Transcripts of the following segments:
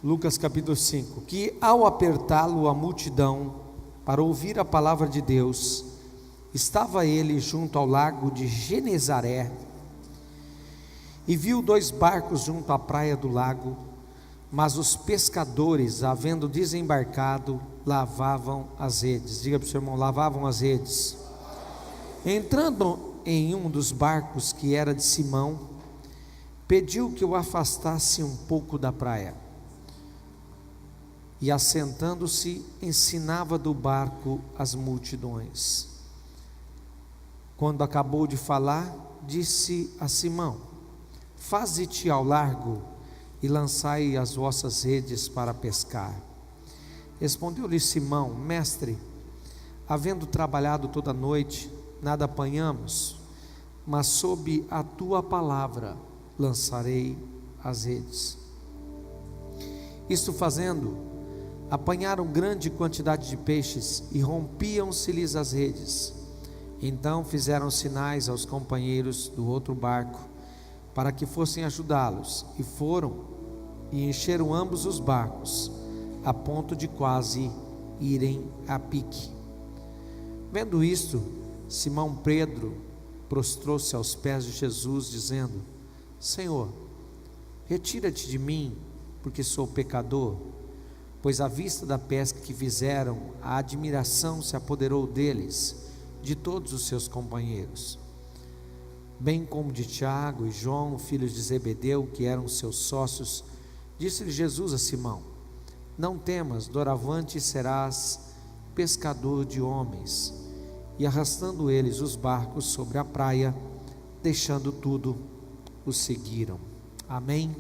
Lucas capítulo 5, que ao apertá-lo a multidão para ouvir a palavra de Deus, estava ele junto ao lago de Genezaré, e viu 2 barcos junto à praia do lago, mas os pescadores, havendo desembarcado, lavavam as redes. Diga para o seu irmão: lavavam as redes. Entrando em um dos barcos, que era de Simão, pediu que o afastasse um pouco da praia, e assentando-se, ensinava do barco as multidões. Quando acabou de falar, disse a Simão: faze-te ao largo e lançai as vossas redes para pescar. Respondeu-lhe Simão: mestre, havendo trabalhado toda a noite, nada apanhamos, mas sob a tua palavra lançarei as redes. Isto fazendo, apanharam grande quantidade de peixes e rompiam-se-lhes as redes. Então fizeram sinais aos companheiros do outro barco para que fossem ajudá-los, e foram e encheram ambos os barcos, a ponto de quase irem a pique. Vendo isto, Simão Pedro prostrou-se aos pés de Jesus, dizendo: Senhor, retira-te de mim, porque sou pecador. Pois à vista da pesca que fizeram, a admiração se apoderou deles, de todos os seus companheiros, bem como de Tiago e João, filhos de Zebedeu, que eram seus sócios. Disse-lhe Jesus a Simão: não temas, doravante serás pescador de homens. E arrastando eles os barcos sobre a praia, deixando tudo, os seguiram. Amém?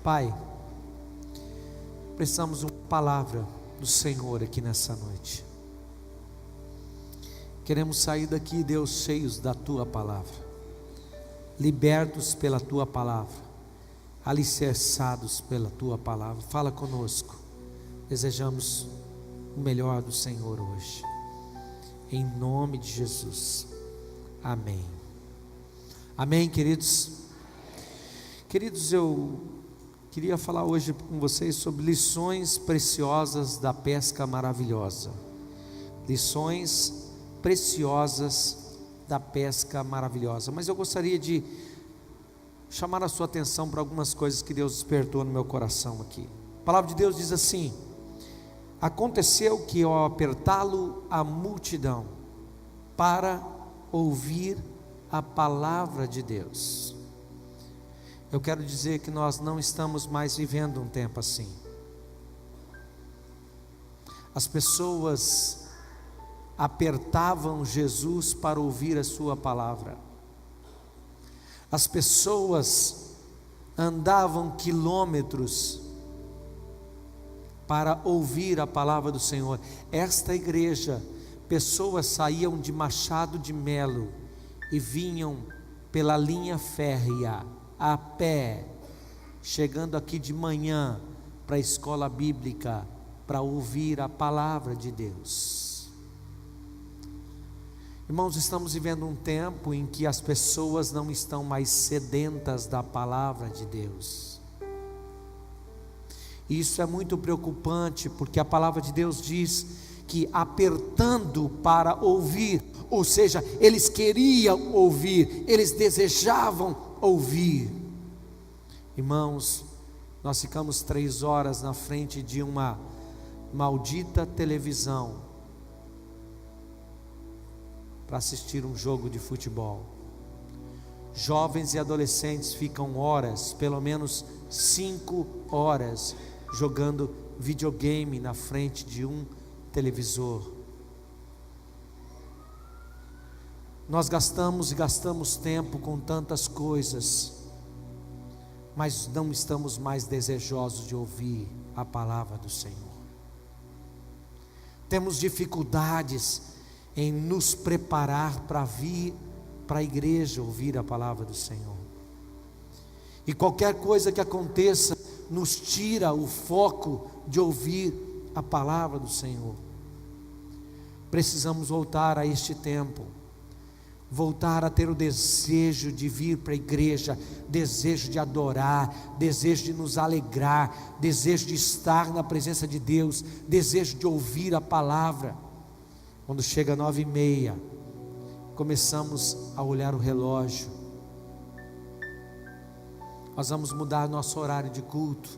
Pai, precisamos de uma palavra do Senhor aqui nessa noite. Queremos sair daqui, Deus, cheios da Tua palavra, libertos pela Tua palavra, alicerçados pela Tua palavra. Fala conosco, desejamos o melhor do Senhor hoje, em nome de Jesus, amém. Amém, queridos. Queridos, eu queria falar hoje com vocês sobre lições preciosas da pesca maravilhosa. Lições preciosas da pesca maravilhosa. Mas eu gostaria de chamar a sua atenção para algumas coisas que Deus despertou no meu coração aqui. A palavra de Deus diz assim: aconteceu que ao apertá-lo a multidão para ouvir a palavra de Deus. Eu quero dizer que nós não estamos mais vivendo um tempo assim. As pessoas apertavam Jesus para ouvir a sua palavra. As pessoas andavam quilômetros para ouvir a palavra do Senhor. Esta igreja, pessoas saíam de Machado de Melo e vinham pela linha férrea, a pé, chegando aqui de manhã para a escola bíblica, para ouvir a palavra de Deus. Irmãos, estamos vivendo um tempo em que as pessoas não estão mais sedentas da palavra de Deus. E isso é muito preocupante, porque a palavra de Deus diz que apertando para ouvir, ou seja, eles queriam ouvir, eles desejavam ouvir. Irmãos, nós ficamos 3 horas na frente de uma maldita televisão para assistir um jogo de futebol. Jovens e adolescentes ficam horas, pelo menos 5 horas, jogando videogame na frente de um televisor. Nós gastamos tempo com tantas coisas, mas não estamos mais desejosos de ouvir a palavra do Senhor. Temos dificuldades em nos preparar para vir para a igreja ouvir a palavra do Senhor. E qualquer coisa que aconteça nos tira o foco de ouvir a palavra do Senhor. Precisamos voltar a este tempo, voltar a ter o desejo de vir para a igreja, desejo de adorar, desejo de nos alegrar, desejo de estar na presença de Deus, desejo de ouvir a palavra. Quando chega 9h30, começamos a olhar o relógio. Nós vamos mudar nosso horário de culto.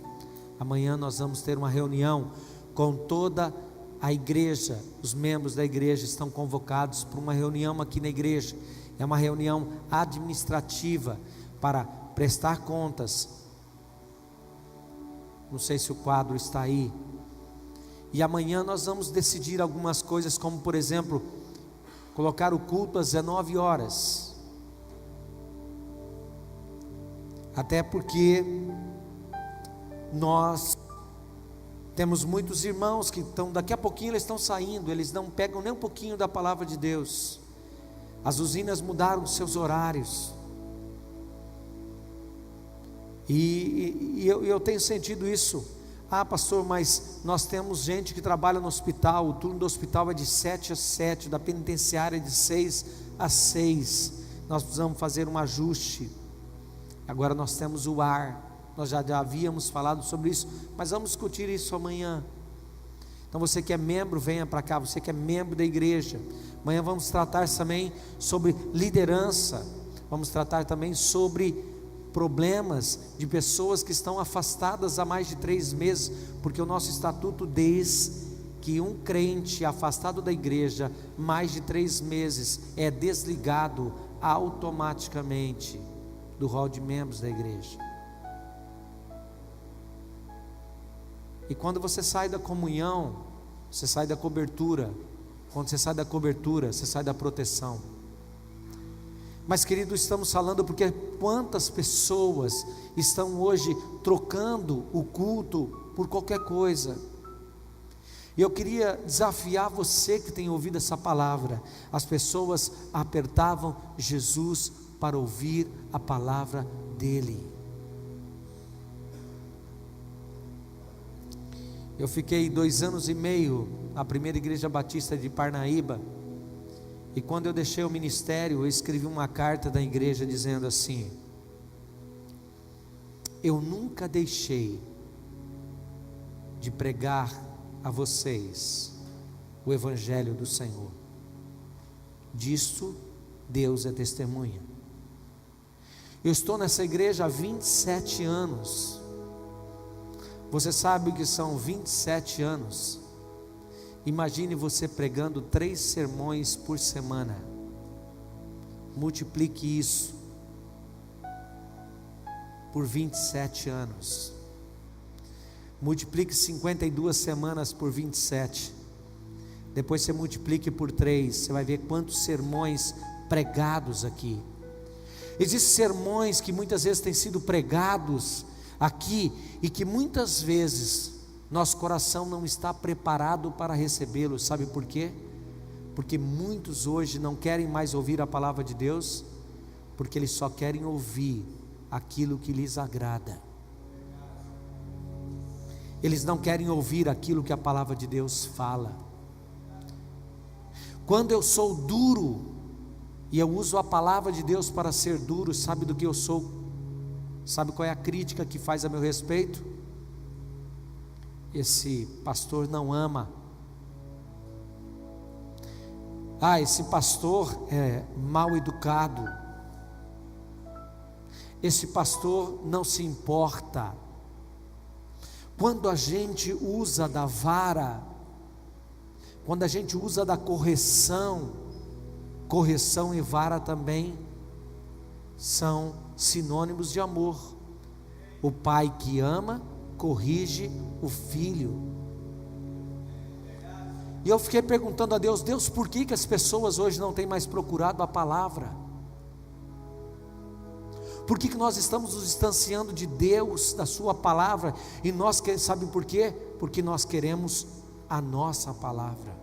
Amanhã nós vamos ter uma reunião com toda a igreja. Os membros da igreja estão convocados para uma reunião aqui na igreja. É uma reunião administrativa para prestar contas. Não sei se o quadro está aí. E amanhã nós vamos decidir algumas coisas, como por exemplo, colocar o culto às 19 horas. Até porque nós temos muitos irmãos que estão, daqui a pouquinho eles estão saindo, eles não pegam nem um pouquinho da palavra de Deus. As usinas mudaram seus horários. E eu tenho sentido isso. Ah, pastor, mas nós temos gente que trabalha no hospital, o turno do hospital é de 7 às 7, da penitenciária é de 6 às 6. Nós precisamos fazer um ajuste. Agora nós temos o ar. Nós já havíamos falado sobre isso, mas vamos discutir isso amanhã. Então você que é membro, venha para cá. Você que é membro da igreja, amanhã vamos tratar também sobre liderança. Vamos tratar também sobre problemas de pessoas que estão afastadas há mais de 3 meses, porque o nosso estatuto diz que um crente afastado da igreja mais de 3 meses é desligado automaticamente do rol de membros da igreja. E quando você sai da comunhão, você sai da cobertura. Quando você sai da cobertura, você sai da proteção. Mas querido, estamos falando porque quantas pessoas estão hoje trocando o culto por qualquer coisa. E eu queria desafiar você que tem ouvido essa palavra. As pessoas apertavam Jesus para ouvir a palavra dele. Eu fiquei 2 anos e meio na primeira igreja batista de Parnaíba. E quando eu deixei o ministério, eu escrevi uma carta da igreja dizendo assim: eu nunca deixei de pregar a vocês o evangelho do Senhor. Disto Deus é testemunha. Eu estou nessa igreja há 27 anos. Você sabe o que são 27 anos? Imagine você pregando 3 sermões por semana. Multiplique isso por 27 anos. Multiplique 52 semanas por 27. Depois você multiplique por 3. Você vai ver quantos sermões pregados aqui. Existem sermões que muitas vezes têm sido pregados aqui e que muitas vezes nosso coração não está preparado para recebê-lo. Sabe por quê? Porque muitos hoje não querem mais ouvir a palavra de Deus, porque eles só querem ouvir aquilo que lhes agrada. Eles não querem ouvir aquilo que a palavra de Deus fala. Quando eu sou duro e eu uso a palavra de Deus para ser duro, sabe do que eu sou? Sabe qual é a crítica que faz a meu respeito? Esse pastor não ama. Ah, esse pastor é mal educado. Esse pastor não se importa. Quando a gente usa da vara, quando a gente usa da correção, correção e vara também são sinônimos de amor. O pai que ama, corrige o filho. E eu fiquei perguntando a Deus: Deus, por que as pessoas hoje não têm mais procurado a palavra? Por que nós estamos nos distanciando de Deus, da sua palavra? E nós, sabe por quê? Porque nós queremos a nossa palavra.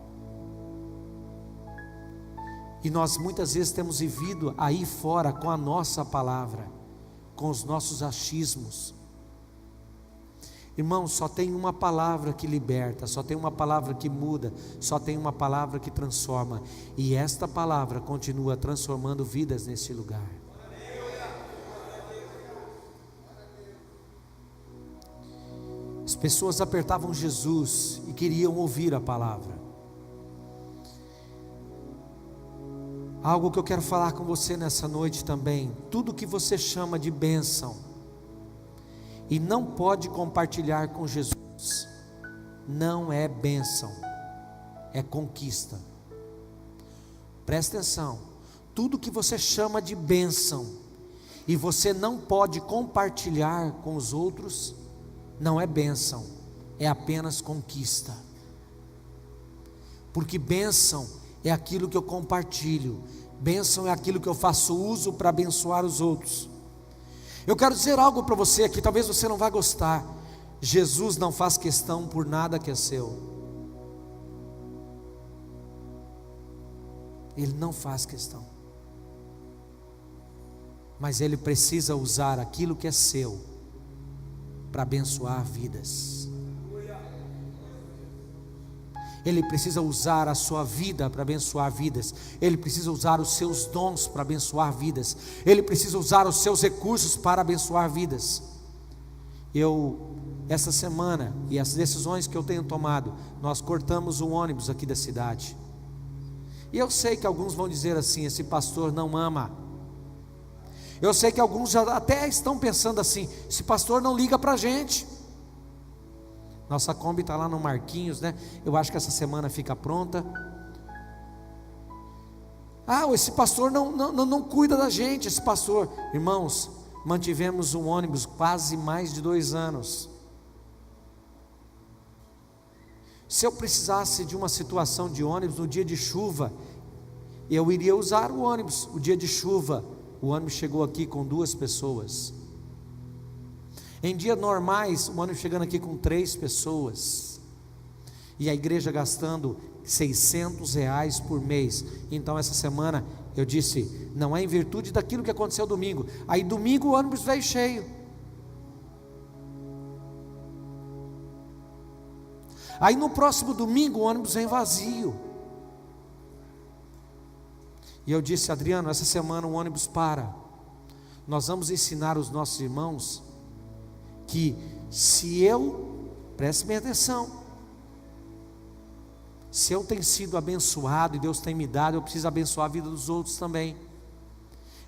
E nós muitas vezes temos vivido aí fora com a nossa palavra, com os nossos achismos. Irmão, só tem uma palavra que liberta, só tem uma palavra que muda, só tem uma palavra que transforma, e esta palavra continua transformando vidas nesse lugar. As pessoas apertavam Jesus e queriam ouvir a palavra. Algo que eu quero falar com você nessa noite também: tudo que você chama de bênção e não pode compartilhar com Jesus, não é bênção, é conquista. Presta atenção: tudo que você chama de bênção e você não pode compartilhar com os outros, não é bênção, é apenas conquista. Porque bênção é aquilo que eu compartilho, bênção é aquilo que eu faço uso para abençoar os outros. Eu quero dizer algo para você aqui, talvez você não vá gostar. Jesus não faz questão por nada que é seu. Ele não faz questão. Mas Ele precisa usar aquilo que é seu para abençoar vidas. Ele precisa usar a sua vida para abençoar vidas. Ele precisa usar os seus dons para abençoar vidas. Ele precisa usar os seus recursos para abençoar vidas. Essa semana, e as decisões que eu tenho tomado, nós cortamos um ônibus aqui da cidade. E eu sei que alguns vão dizer assim: esse pastor não ama. Eu sei que alguns já até estão pensando assim: esse pastor não liga para a gente. Nossa Kombi está lá no Marquinhos, né? Eu acho que essa semana fica pronta. Esse pastor não cuida da gente, esse pastor. Irmãos, mantivemos um ônibus quase mais de 2 anos. Se eu precisasse de uma situação de ônibus no dia de chuva, eu iria usar o ônibus. O dia de chuva, o ônibus chegou aqui com 2 pessoas. Em dias normais, o ônibus chegando aqui com 3 pessoas. E a igreja gastando R$600 por mês. Então essa semana eu disse: não é em virtude daquilo que aconteceu domingo. Aí domingo o ônibus veio cheio. Aí no próximo domingo o ônibus vem vazio. E eu disse: Adriano, essa semana o ônibus para. Nós vamos ensinar os nossos irmãos que se eu, preste bem atenção, se eu tenho sido abençoado e Deus tem me dado, eu preciso abençoar a vida dos outros também.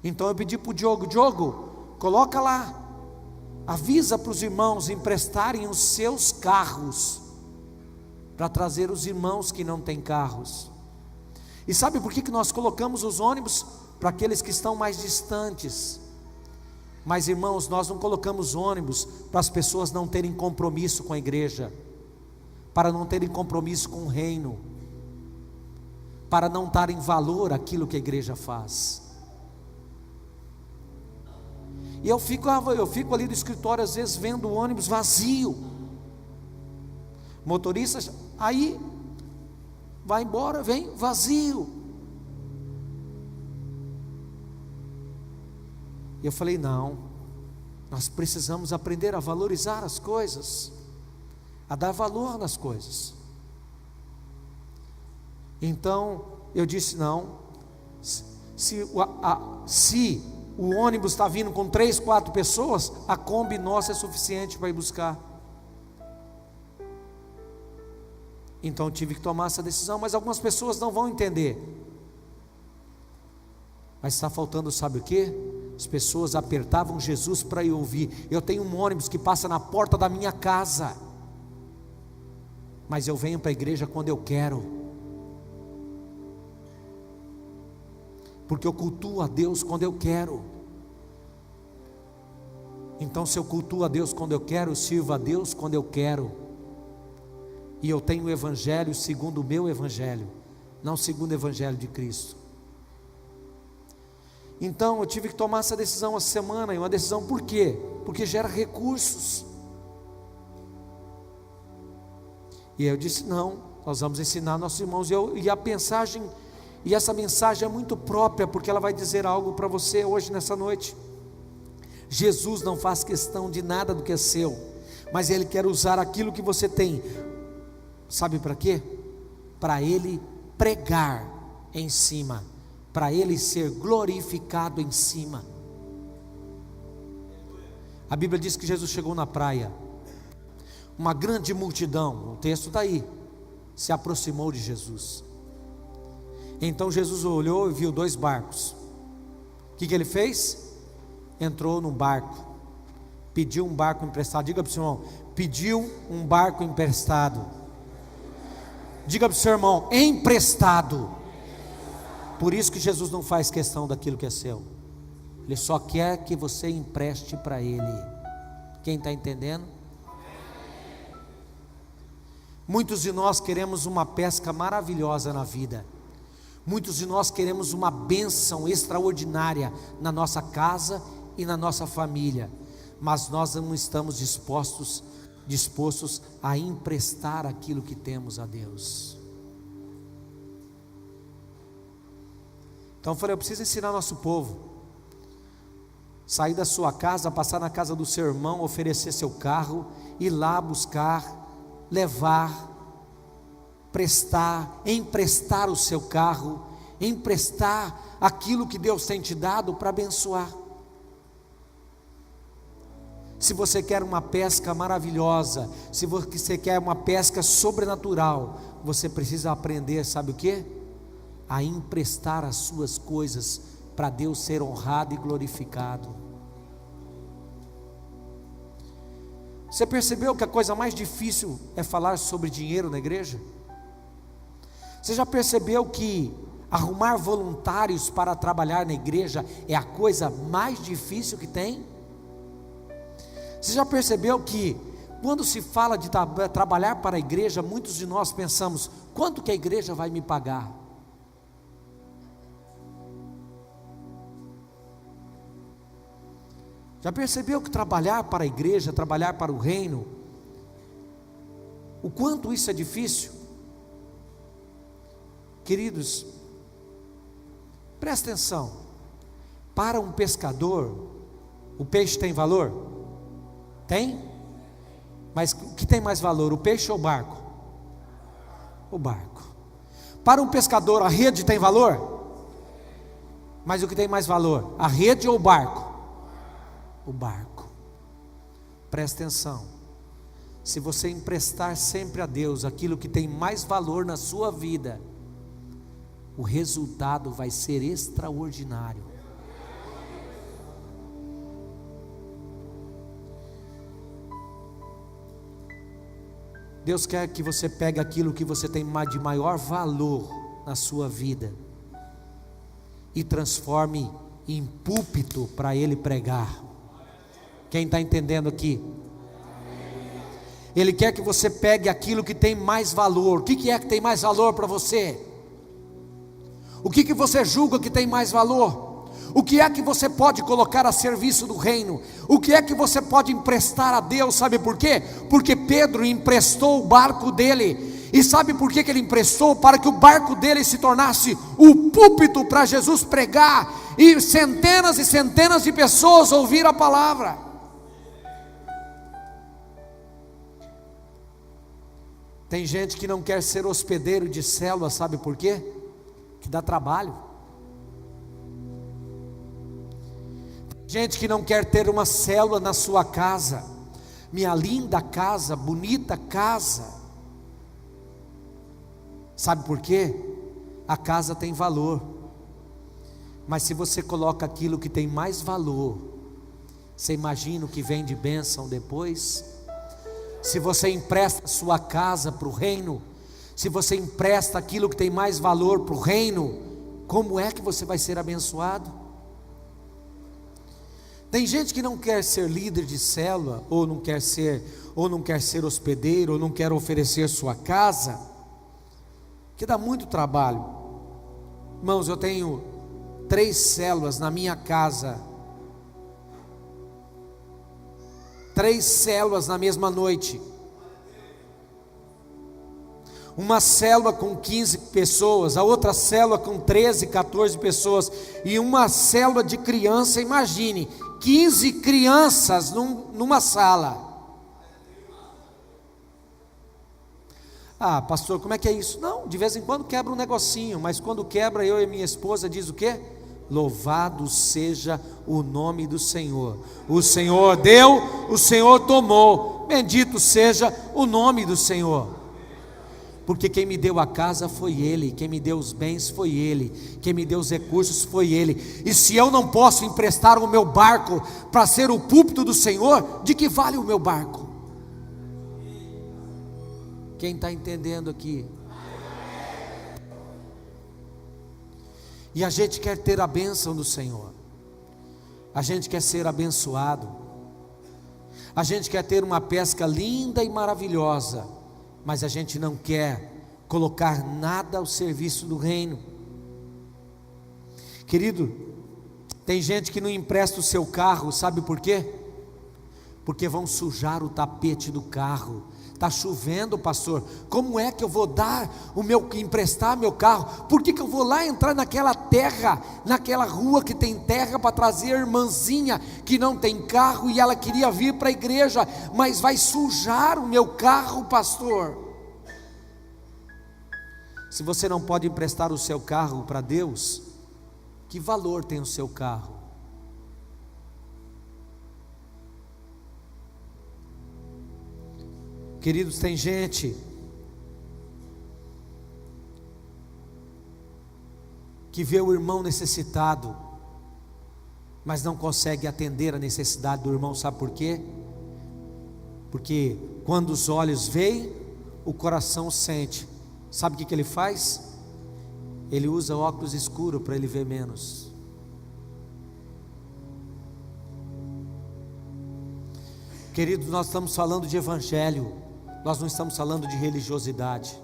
Então eu pedi para o Diogo, coloca lá, avisa para os irmãos emprestarem os seus carros, para trazer os irmãos que não têm carros. E sabe por que nós colocamos os ônibus? Para aqueles que estão mais distantes. Mas irmãos, nós não colocamos ônibus para as pessoas não terem compromisso com a igreja, para não terem compromisso com o reino, para não darem valor àquilo que a igreja faz. E eu fico ali no escritório às vezes vendo o ônibus vazio, motorista, aí vai embora, vem vazio. E eu falei: não, nós precisamos aprender a valorizar as coisas, a dar valor nas coisas. Então eu disse: não, se o ônibus está vindo com 3, 4 pessoas, a Kombi nossa é suficiente para ir buscar. Então eu tive que tomar essa decisão, mas algumas pessoas não vão entender. Mas está faltando, sabe o que? As pessoas apertavam Jesus para ir ouvir. Eu tenho um ônibus que passa na porta da minha casa, mas eu venho para a igreja quando eu quero, porque eu cultuo a Deus quando eu quero. Então se eu cultuo a Deus quando eu quero, eu sirvo a Deus quando eu quero. E eu tenho o evangelho segundo o meu evangelho, não segundo o evangelho de Cristo. Então eu tive que tomar essa decisão essa semana. E uma decisão, por quê? Porque gera recursos. E aí eu disse: não, nós vamos ensinar nossos irmãos. E essa mensagem é muito própria, porque ela vai dizer algo para você hoje, nessa noite. Jesus não faz questão de nada do que é seu. mas Ele quer usar aquilo que você tem, sabe para quê? Para Ele pregar em cima, para Ele ser glorificado em cima. A Bíblia diz que Jesus chegou na praia, uma grande multidão, o texto está aí, se aproximou de Jesus. Então Jesus olhou e viu 2 barcos. O que ele fez? Entrou num barco, pediu um barco emprestado. Diga para o seu irmão: pediu um barco emprestado. Diga para o seu irmão: emprestado. Por isso que Jesus não faz questão daquilo que é seu, Ele só quer que você empreste para Ele. Quem está entendendo? Muitos de nós queremos uma pesca maravilhosa na vida, muitos de nós queremos uma bênção extraordinária na nossa casa e na nossa família, mas nós não estamos dispostos a emprestar aquilo que temos a Deus. Então eu falei, eu preciso ensinar nosso povo, sair da sua casa, passar na casa do seu irmão, oferecer seu carro, ir lá buscar, levar, prestar, emprestar o seu carro, emprestar aquilo que Deus tem te dado para abençoar. Se você quer uma pesca maravilhosa, se você quer uma pesca sobrenatural, você precisa aprender, sabe o que? A emprestar as suas coisas para Deus ser honrado e glorificado. Você percebeu que a coisa mais difícil é falar sobre dinheiro na igreja? Você já percebeu que arrumar voluntários para trabalhar na igreja é a coisa mais difícil que tem? Você já percebeu que quando se fala de trabalhar para a igreja, muitos de nós pensamos: quanto que a igreja vai me pagar? Já percebeu que trabalhar para a igreja, trabalhar para o reino, o quanto isso é difícil? Queridos, presta atenção. Para um pescador, o peixe tem valor? Tem? Mas o que tem mais valor, o peixe ou o barco? O barco. Para um pescador, a rede tem valor? Mas o que tem mais valor, a rede ou o barco? O barco. Presta atenção. Se você emprestar sempre a Deus aquilo que tem mais valor na sua vida, o resultado vai ser extraordinário. Deus quer que você pegue aquilo que você tem de maior valor na sua vida e transforme em púlpito para Ele pregar. Quem está entendendo aqui? Ele quer que você pegue aquilo que tem mais valor. O que é que tem mais valor para você? O que você julga que tem mais valor? O que é que você pode colocar a serviço do reino? O que é que você pode emprestar a Deus? Sabe por quê? Porque Pedro emprestou o barco dele. E sabe por que ele emprestou? Para que o barco dele se tornasse o púlpito para Jesus pregar e centenas de pessoas ouvir a palavra. Tem gente que não quer ser hospedeiro de célula, sabe por quê? Que dá trabalho. Tem gente que não quer ter uma célula na sua casa, minha linda casa, bonita casa. Sabe por quê? A casa tem valor, mas se você coloca aquilo que tem mais valor, você imagina o que vem de bênção depois? Se você empresta a sua casa para o reino, se você empresta aquilo que tem mais valor para o reino, como é que você vai ser abençoado? Tem gente que não quer ser líder de célula, ou não quer ser hospedeiro, ou não quer oferecer sua casa, que dá muito trabalho. Irmãos, eu tenho 3 células na minha casa, 3 células na mesma noite. Uma célula com 15 pessoas, a outra célula com 13, 14 pessoas, e uma célula de criança. Imagine, 15 crianças numa sala. Ah, pastor, como é que é isso? Não, de vez em quando quebra um negocinho, mas quando quebra, eu e minha esposa diz o quê? Louvado seja o nome do Senhor. O Senhor deu, o Senhor tomou. Bendito seja o nome do Senhor. Porque quem me deu a casa foi Ele, quem me deu os bens foi Ele, quem me deu os recursos foi Ele. E se eu não posso emprestar o meu barco para ser o púlpito do Senhor, de que vale o meu barco? Quem está entendendo aqui? E a gente quer ter a bênção do Senhor, a gente quer ser abençoado, a gente quer ter uma pesca linda e maravilhosa, mas a gente não quer colocar nada ao serviço do reino. Querido, tem gente que não empresta o seu carro, sabe por quê? Porque vão sujar o tapete do carro. Está chovendo, pastor, como é que eu vou emprestar meu carro? Por que eu vou lá entrar naquela terra, naquela rua que tem terra, para trazer a irmãzinha que não tem carro e ela queria vir para a igreja, mas vai sujar o meu carro, pastor? Se você não pode emprestar o seu carro para Deus, que valor tem o seu carro? Queridos, tem gente que vê o irmão necessitado, mas não consegue atender a necessidade do irmão, sabe por quê? Porque quando os olhos veem, o coração sente. Sabe o que ele faz? Ele usa óculos escuros para ele ver menos. Queridos, nós estamos falando de evangelho. Nós não estamos falando de religiosidade.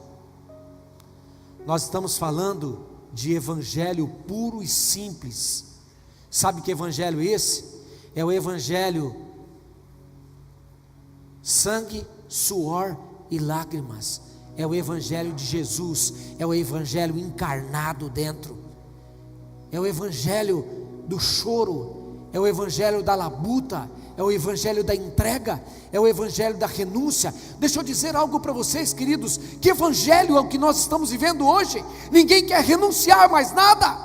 Nós estamos falando de evangelho puro e simples. Sabe que evangelho é esse? É o evangelho sangue, suor e lágrimas. É o evangelho de Jesus. É o evangelho encarnado dentro. É o evangelho do choro. É o evangelho da labuta. É o evangelho da entrega, é o evangelho da renúncia. Deixa eu dizer algo para vocês, queridos, que evangelho é o que nós estamos vivendo hoje? Ninguém quer renunciar mais nada,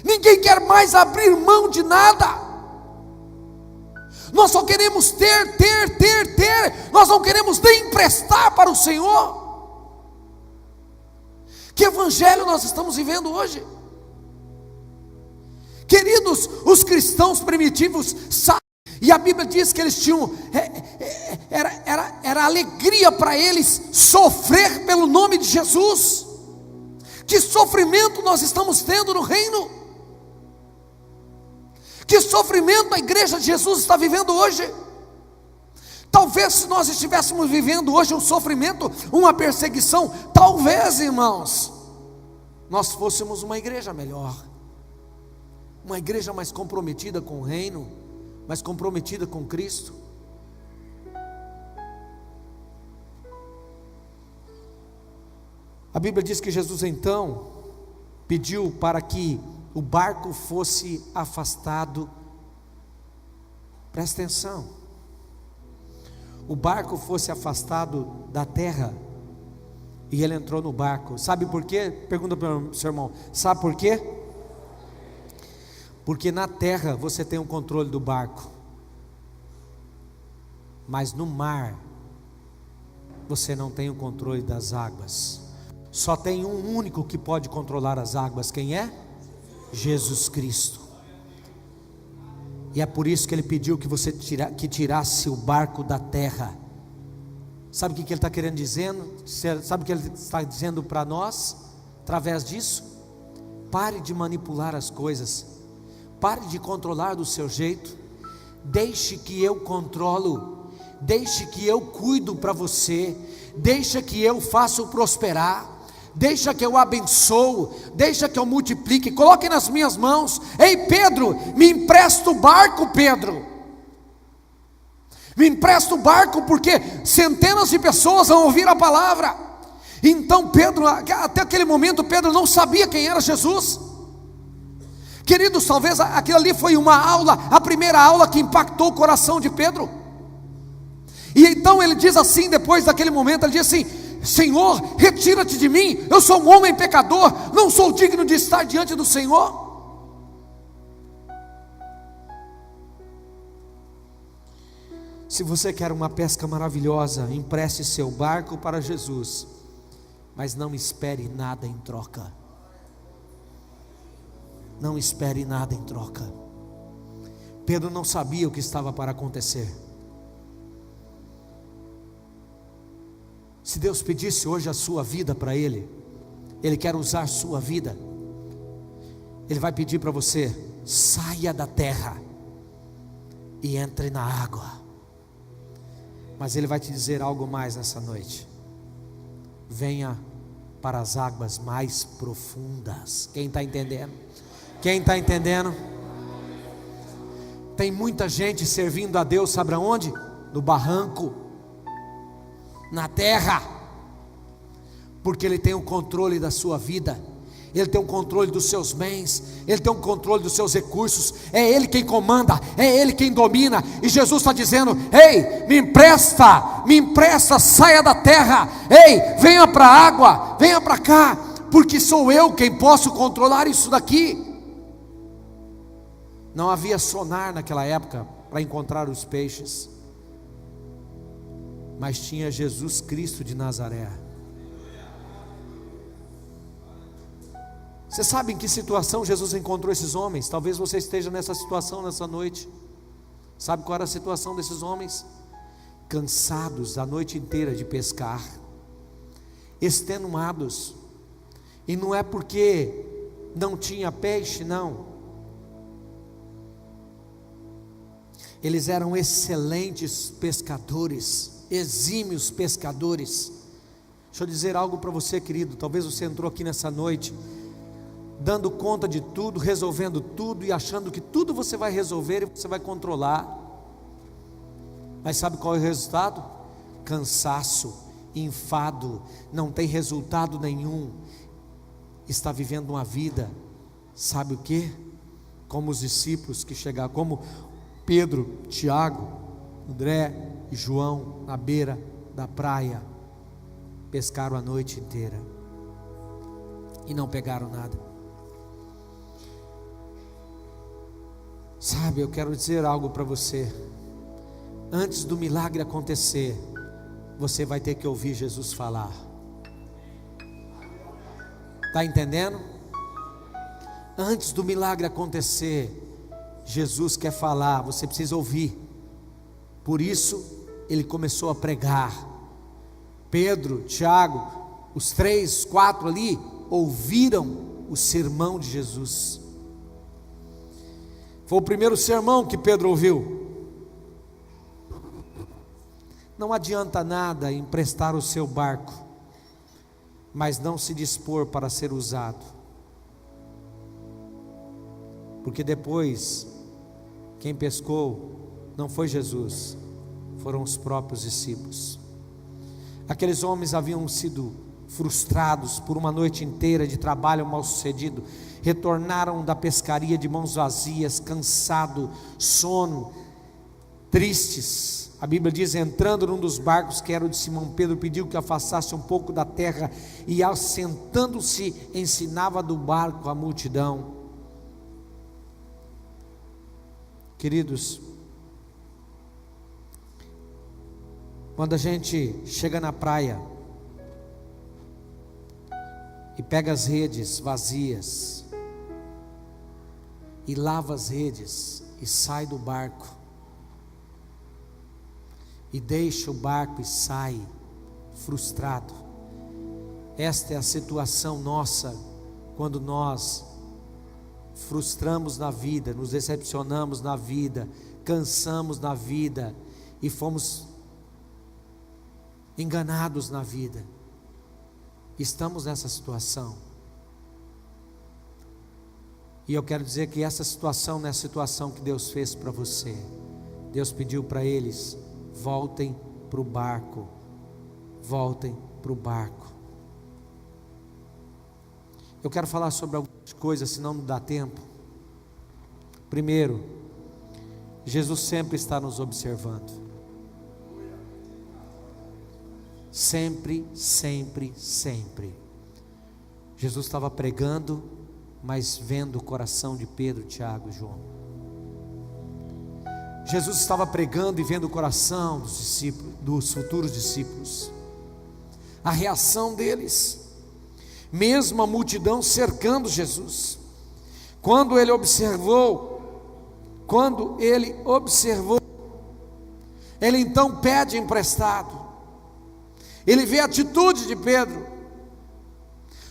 ninguém quer mais abrir mão de nada. Nós só queremos ter, nós não queremos nem emprestar para o Senhor. Que evangelho nós estamos vivendo hoje? Queridos, os cristãos primitivos sabem, e a Bíblia diz que eles tinham, era alegria para eles sofrer pelo nome de Jesus. Que sofrimento nós estamos tendo no reino? Que sofrimento a igreja de Jesus está vivendo hoje? Talvez se nós estivéssemos vivendo hoje um sofrimento, uma perseguição, talvez, irmãos, nós fôssemos uma igreja melhor. Uma igreja mais comprometida com o reino, mais comprometida com Cristo. A Bíblia diz que Jesus então pediu para que o barco fosse afastado. Presta atenção. O barco fosse afastado da terra. E ele entrou no barco. Sabe por quê? Pergunta para o seu irmão. Sabe por quê? Porque na terra você tem o controle do barco, mas no mar você não tem o controle das águas. Só tem um único que pode controlar as águas. Quem é? Jesus Cristo. E é por isso que ele pediu que você tirasse o barco da terra. Sabe o que ele está querendo dizendo? Sabe o que ele está dizendo para nós? Através disso, pare de manipular as coisas. Pare de controlar do seu jeito. Deixe que eu controlo. Deixe que eu cuido para você. Deixa que eu faço prosperar. Deixa que eu abençoo. Deixa que eu multiplique. Coloque nas minhas mãos. Ei, Pedro, me empresta o barco, Pedro. Me empresta o barco, porque centenas de pessoas vão ouvir a palavra. Então Pedro, até aquele momento Pedro não sabia quem era Jesus. Queridos, talvez aquilo ali foi uma aula, a primeira aula que impactou o coração de Pedro. E então ele diz assim, depois daquele momento, ele diz assim: Senhor, retira-te de mim, eu sou um homem pecador, não sou digno de estar diante do Senhor. Se você quer uma pesca maravilhosa, empreste seu barco para Jesus, mas não espere nada em troca. Não espere nada em troca. Pedro não sabia o que estava para acontecer. Se Deus pedisse hoje a sua vida para Ele, Ele quer usar sua vida. Ele vai pedir para você: saia da terra e entre na água. Mas Ele vai te dizer algo mais nessa noite: venha para as águas mais profundas. Quem está entendendo? Quem está entendendo? Tem muita gente servindo a Deus, sabe aonde? No barranco, na terra, porque Ele tem o controle da sua vida, Ele tem o controle dos seus bens, Ele tem o controle dos seus recursos, é Ele quem comanda, é Ele quem domina. E Jesus está dizendo: ei, me empresta, saia da terra, ei, venha para a água, venha para cá, porque sou eu quem posso controlar isso daqui. Não havia sonar naquela época para encontrar os peixes, mas tinha Jesus Cristo de Nazaré. Você sabe em que situação Jesus encontrou esses homens? Talvez você esteja nessa situação nessa noite. Sabe qual era a situação desses homens? Cansados a noite inteira de pescar, extenuados. E não é porque não tinha peixe, não. Eles eram excelentes pescadores, exímios pescadores. Deixa eu dizer algo para você, querido. Talvez você entrou aqui nessa noite dando conta de tudo, resolvendo tudo e achando que tudo você vai resolver e você vai controlar. Mas sabe qual é o resultado? Cansaço, enfado, não tem resultado nenhum. Está vivendo uma vida, sabe o que? Como os discípulos que chegaram, como Pedro, Tiago, André e João, na beira da praia, pescaram a noite inteira e não pegaram nada. Sabe, eu quero dizer algo para você. Antes do milagre acontecer, você vai ter que ouvir Jesus falar. Está entendendo? Antes do milagre acontecer, Jesus quer falar, você precisa ouvir. Por isso Ele começou a pregar. Pedro, Tiago, os 3, 4 ali ouviram o sermão de Jesus. Foi o primeiro sermão que Pedro ouviu. Não adianta nada emprestar o seu barco, mas não se dispor para ser usado, porque depois quem pescou não foi Jesus, foram os próprios discípulos. Aqueles homens haviam sido frustrados por uma noite inteira de trabalho mal sucedido, retornaram da pescaria de mãos vazias, cansado, sono, tristes. A Bíblia diz: entrando num dos barcos que era o de Simão Pedro, pediu que afastasse um pouco da terra, e assentando-se ensinava do barco a multidão. Queridos, quando a gente chega na praia e pega as redes vazias e lava as redes e sai do barco e deixa o barco e sai frustrado, esta é a situação nossa quando nós frustramos na vida, nos decepcionamos na vida, cansamos na vida e fomos enganados na vida. Estamos nessa situação, e eu quero dizer que essa situação não é a situação que Deus fez para você. Deus pediu para eles: voltem para o barco, voltem para o barco. Eu quero falar sobre algumas coisas, senão não dá tempo. Primeiro, Jesus sempre está nos observando. Sempre, sempre, sempre. Jesus estava pregando, mas vendo o coração de Pedro, Tiago e João. Jesus estava pregando e vendo o coração dos discípulos, dos futuros discípulos, a reação deles, mesmo a multidão cercando Jesus. Quando ele observou, ele então pede emprestado. Ele vê a atitude de Pedro.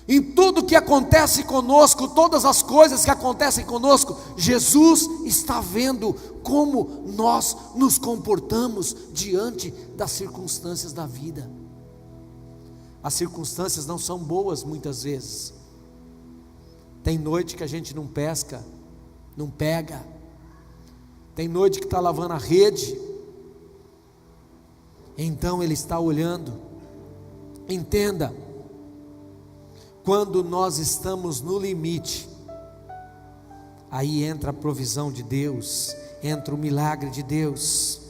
Em tudo que acontece conosco, todas as coisas que acontecem conosco, Jesus está vendo como nós nos comportamos diante das circunstâncias da vida. As circunstâncias não são boas muitas vezes. Tem noite que a gente não pesca, não pega. Tem noite que está lavando a rede. Então Ele está olhando. Entenda, quando nós estamos no limite, aí entra a provisão de Deus, entra o milagre de Deus.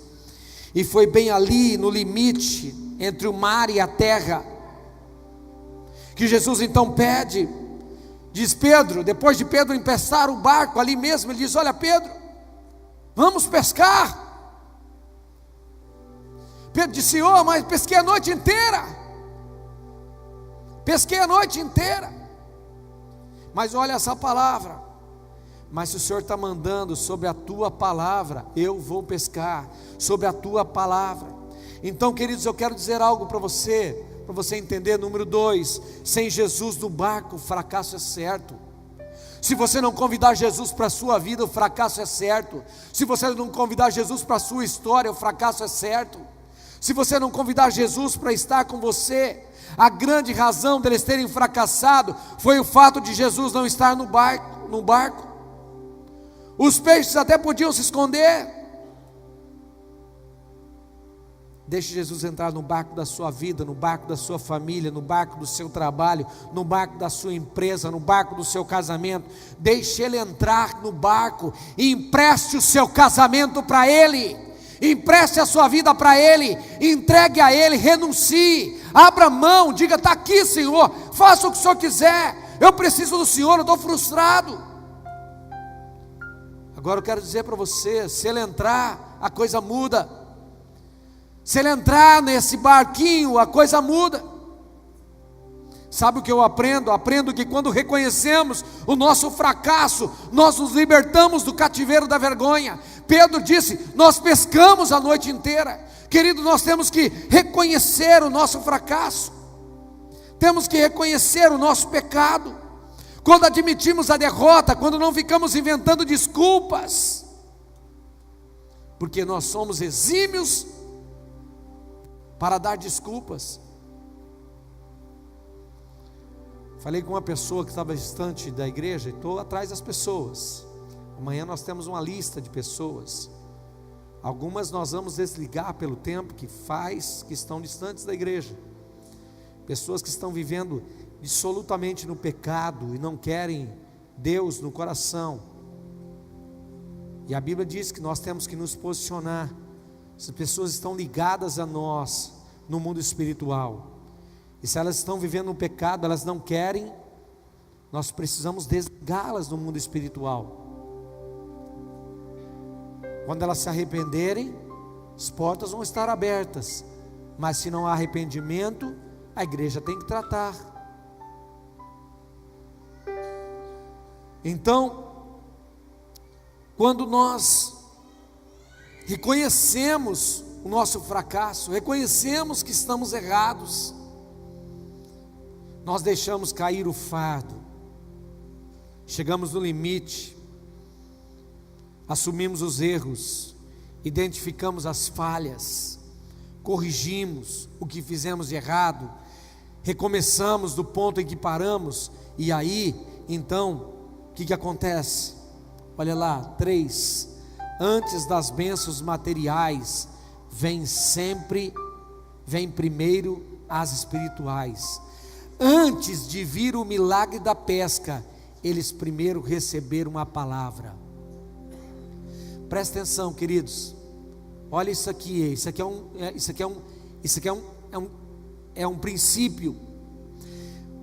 E foi bem ali no limite entre o mar e a terra que Jesus então pede, diz Pedro, depois de Pedro emprestar o barco ali mesmo, ele diz: olha Pedro, vamos pescar. Pedro disse: Senhor, mas pesquei a noite inteira. Pesquei a noite inteira. Mas olha essa palavra. Mas se o Senhor está mandando sobre a tua palavra, eu vou pescar sobre a tua palavra. Então, queridos, eu quero dizer algo para você entender. Número 2, sem Jesus no barco, o fracasso é certo. Se você não convidar Jesus para a sua vida, o fracasso é certo. Se você não convidar Jesus para a sua história, o fracasso é certo. Se você não convidar Jesus para estar com você, a grande razão deles terem fracassado foi o fato de Jesus não estar no barco. Os peixes até podiam se esconder. Deixe Jesus entrar no barco da sua vida, no barco da sua família, no barco do seu trabalho, no barco da sua empresa, no barco do seu casamento. Deixe Ele entrar no barco e empreste o seu casamento para Ele. Empreste a sua vida para Ele, entregue a Ele, renuncie, abra mão, diga: está aqui Senhor, faça o que o Senhor quiser, eu preciso do Senhor, eu estou frustrado. Agora eu quero dizer para você, se Ele entrar, a coisa muda. Se Ele entrar nesse barquinho, a coisa muda. Sabe o que eu aprendo? Aprendo que quando reconhecemos o nosso fracasso, nós nos libertamos do cativeiro da vergonha. Pedro disse: nós pescamos a noite inteira. Querido, nós temos que reconhecer o nosso fracasso, temos que reconhecer o nosso pecado. Quando admitimos a derrota, quando não ficamos inventando desculpas, porque nós somos exímios para dar desculpas. Falei com uma pessoa que estava distante da igreja, e estou atrás das pessoas. Amanhã nós temos uma lista de pessoas. Algumas nós vamos desligar pelo tempo que estão distantes da igreja. Pessoas que estão vivendo absolutamente no pecado e não querem Deus no coração. E a Bíblia diz que nós temos que nos posicionar. Essas pessoas estão ligadas a nós no mundo espiritual. E se elas estão vivendo um pecado, elas não querem, nós precisamos desligá-las do mundo espiritual. Quando elas se arrependerem, as portas vão estar abertas. Mas se não há arrependimento, a igreja tem que tratar. Então, quando nós reconhecemos o nosso fracasso, reconhecemos que estamos errados, nós deixamos cair o fardo, chegamos no limite, assumimos os erros, identificamos as falhas, corrigimos o que fizemos de errado, recomeçamos do ponto em que paramos, e aí, então, o que acontece? Olha lá, 3, antes das bênçãos materiais, vem primeiro as espirituais. Antes de vir o milagre da pesca, eles primeiro receberam a palavra. Presta atenção, queridos. Olha isso aqui. Isso aqui é é um princípio.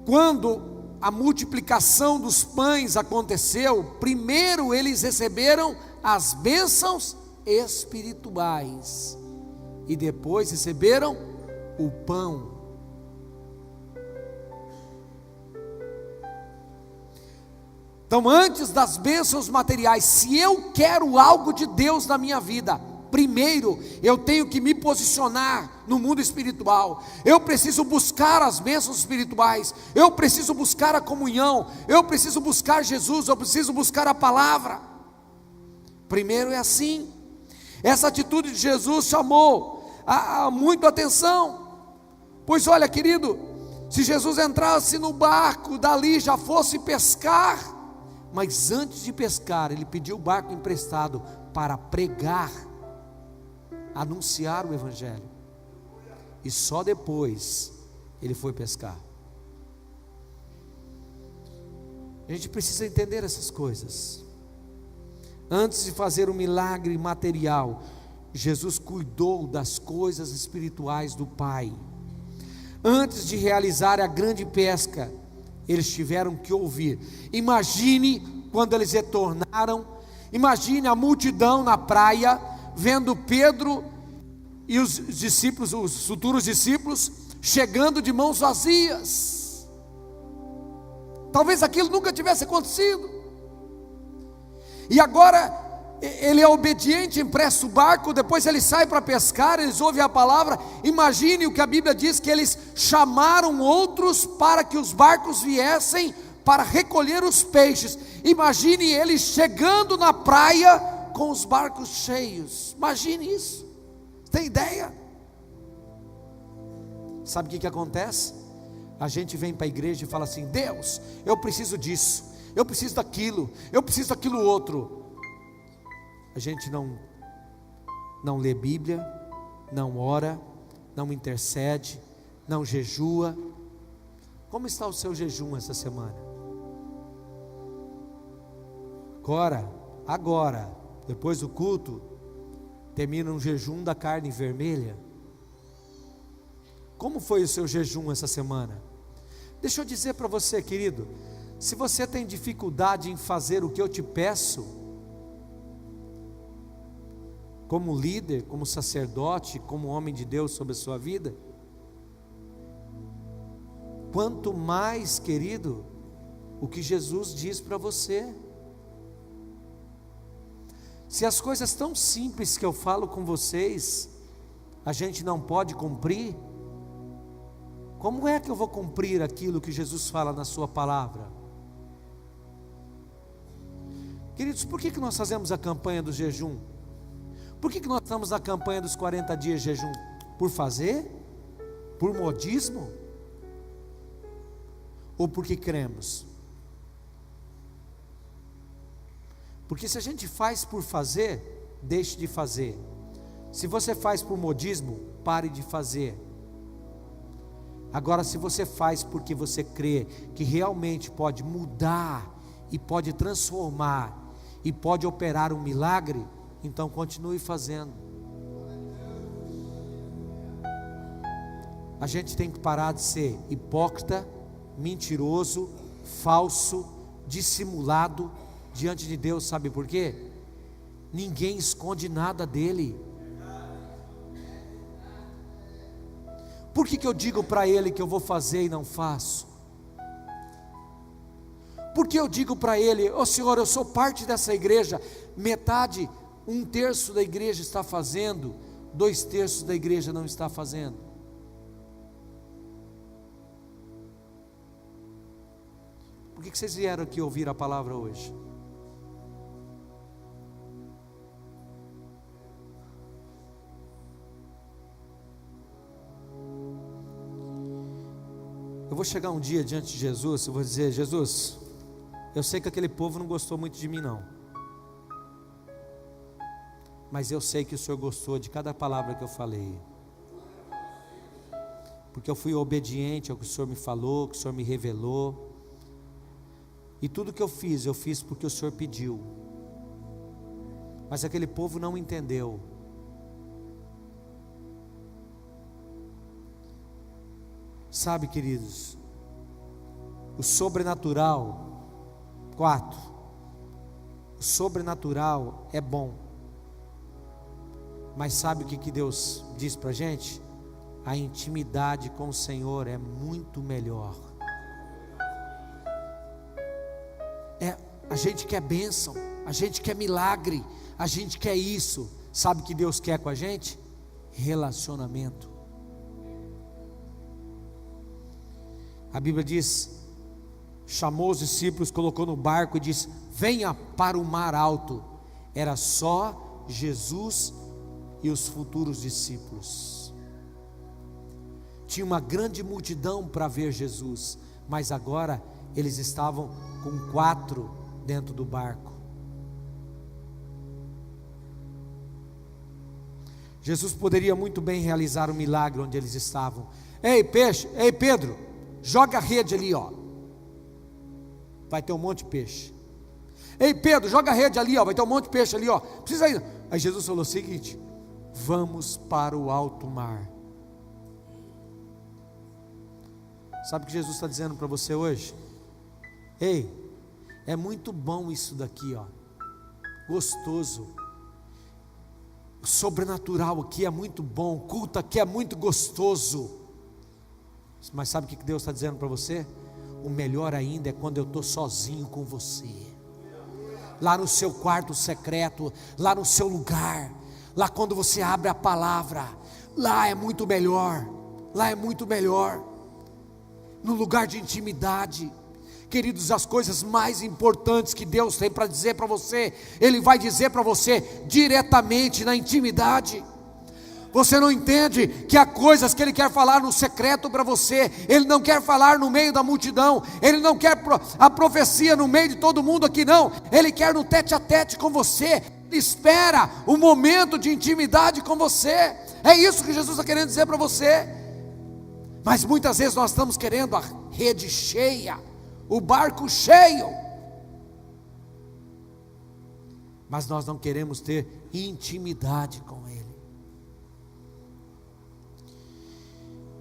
Quando a multiplicação dos pães aconteceu, primeiro eles receberam as bênçãos espirituais e depois receberam o pão. Então, antes das bênçãos materiais, se eu quero algo de Deus na minha vida, primeiro eu tenho que me posicionar no mundo espiritual. Eu preciso buscar as bênçãos espirituais, eu preciso buscar a comunhão, eu preciso buscar Jesus, eu preciso buscar a palavra. Primeiro é assim. Essa atitude de Jesus chamou muito atenção, pois olha, querido, se Jesus entrasse no barco, dali já fosse pescar, mas antes de pescar, ele pediu o barco emprestado para pregar, anunciar o evangelho, e só depois ele foi pescar. A gente precisa entender essas coisas. Antes de fazer um milagre material, Jesus cuidou das coisas espirituais do Pai. Antes de realizar a grande pesca, eles tiveram que ouvir. Imagine quando eles retornaram, imagine a multidão na praia, vendo Pedro e os discípulos, os futuros discípulos, chegando de mãos vazias. Talvez aquilo nunca tivesse acontecido. E agora ele é obediente, empresta o barco, depois ele sai para pescar, eles ouvem a palavra. Imagine o que a Bíblia diz, que eles chamaram outros para que os barcos viessem para recolher os peixes. Imagine eles chegando na praia com os barcos cheios. Imagine isso. Tem ideia? Sabe o que acontece? A gente vem para a igreja e fala assim: Deus, eu preciso disso, eu preciso daquilo, eu preciso daquilo outro. A gente não lê Bíblia, não ora, não intercede, não jejua. Como está o seu jejum essa semana? Agora, depois do culto, termina um jejum da carne vermelha. Como foi o seu jejum essa semana? Deixa eu dizer para você, querido, se você tem dificuldade em fazer o que eu te peço, como líder, como sacerdote, como homem de Deus sobre a sua vida, quanto mais, querido, o que Jesus diz para você. Se as coisas tão simples que eu falo com vocês, a gente não pode cumprir, como é que eu vou cumprir aquilo que Jesus fala na sua palavra? Queridos, por que nós fazemos a campanha do jejum? Por que nós estamos na campanha dos 40 dias de jejum? Por fazer? Por modismo? Ou porque cremos? Porque se a gente faz por fazer, deixe de fazer. Se você faz por modismo, pare de fazer. Agora, se você faz porque você crê que realmente pode mudar, e pode transformar, e pode operar um milagre, então continue fazendo. A gente tem que parar de ser hipócrita, mentiroso, falso, dissimulado diante de Deus. Sabe por quê? Ninguém esconde nada dele. Por que eu digo para ele que eu vou fazer e não faço? Por que eu digo para ele: ô Senhor, eu sou parte dessa igreja, metade, 1/3 da igreja está fazendo, 2/3 da igreja não está fazendo? Por que vocês vieram aqui ouvir a palavra hoje? Eu vou chegar um dia diante de Jesus, eu vou dizer: Jesus, eu sei que aquele povo não gostou muito de mim não, mas eu sei que o Senhor gostou de cada palavra que eu falei, porque eu fui obediente ao que o Senhor me falou, que o Senhor me revelou, e tudo que eu fiz porque o Senhor pediu, mas aquele povo não entendeu. Sabe, queridos, o sobrenatural, 4, o sobrenatural é bom, mas sabe o que Deus diz para a gente? A intimidade com o Senhor é muito melhor. A gente quer bênção, a gente quer milagre, a gente quer isso. Sabe o que Deus quer com a gente? Relacionamento. A Bíblia diz, chamou os discípulos, colocou no barco e disse: venha para o mar alto. Era só Jesus e os futuros discípulos. Tinha uma grande multidão para ver Jesus, mas agora eles estavam com 4 dentro do barco. Jesus poderia muito bem realizar um milagre onde eles estavam. Ei Pedro, joga a rede ali, ó. Vai ter um monte de peixe. Ei Pedro, joga a rede ali, ó. Vai ter um monte de peixe ali, ó. Precisa ir. Aí Jesus falou o seguinte: vamos para o alto mar. Sabe o que Jesus está dizendo para você hoje? Ei, é muito bom isso daqui, ó. Gostoso. O sobrenatural aqui é muito bom. O culto aqui é muito gostoso. Mas sabe o que Deus está dizendo para você? O melhor ainda é quando eu estou sozinho com você, lá no seu quarto secreto, lá no seu lugar, lá quando você abre a palavra, lá é muito melhor, lá é muito melhor, no lugar de intimidade. Queridos, as coisas mais importantes que Deus tem para dizer para você, Ele vai dizer para você diretamente na intimidade. Você não entende que há coisas que Ele quer falar no secreto para você. Ele não quer falar no meio da multidão. Ele não quer a profecia no meio de todo mundo aqui, não. Ele quer no tete a tete com você. Ele espera o momento de intimidade com você. É isso que Jesus está querendo dizer para você. Mas muitas vezes nós estamos querendo a rede cheia, o barco cheio, mas nós não queremos ter intimidade com Ele.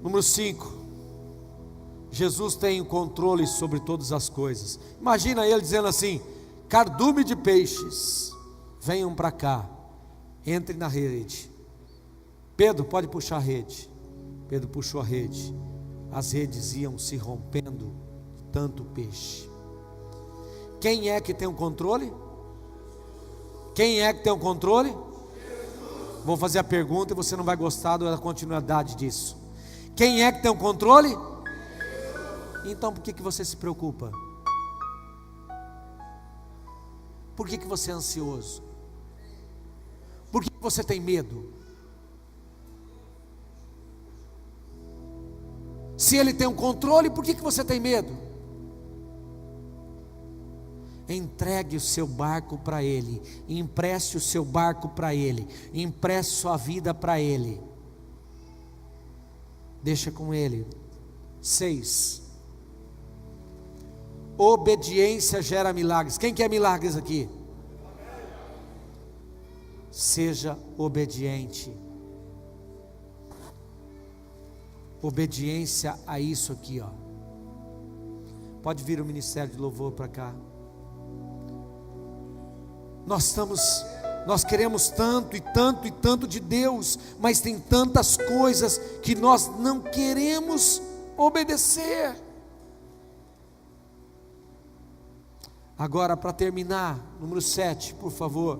Número 5, Jesus tem o controle sobre todas as coisas. Imagina Ele dizendo assim: cardume de peixes, venham para cá, entrem na rede. Pedro, pode puxar a rede. Pedro puxou a rede, as redes iam se rompendo de tanto peixe. Quem é que tem o controle? Quem é que tem o controle? Vou fazer a pergunta e você não vai gostar da continuidade disso. Quem é que tem o controle? Então por que você se preocupa? Por que você é ansioso? Por que você tem medo? Se Ele tem o controle, por que você tem medo? Entregue o seu barco para Ele, empreste o seu barco para Ele, empreste sua vida para Ele. Deixa com Ele. 6. Obediência gera milagres. Quem quer milagres aqui? Seja obediente. Obediência a isso aqui, ó. Pode vir o ministério de louvor para cá. Nós queremos tanto e tanto e tanto de Deus, mas tem tantas coisas que nós não queremos obedecer. Agora, para terminar, número 7, por favor.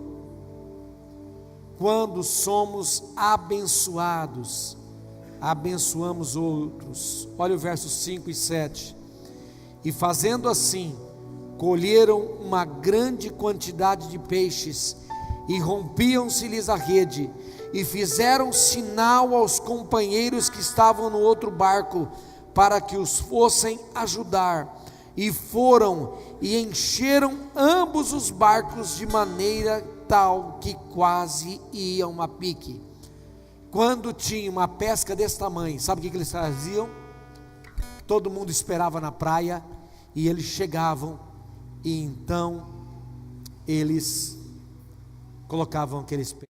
Quando somos abençoados, abençoamos outros. Olha o versos 5 e 7. E fazendo assim, colheram uma grande quantidade de peixes, e rompiam-se-lhes a rede, e fizeram sinal aos companheiros que estavam no outro barco, para que os fossem ajudar. E foram e encheram ambos os barcos, de maneira tal que quase iam a pique. Quando tinha uma pesca desse tamanho, sabe o que eles faziam? Todo mundo esperava na praia, e eles chegavam, e então eles colocavam aqueles peixes.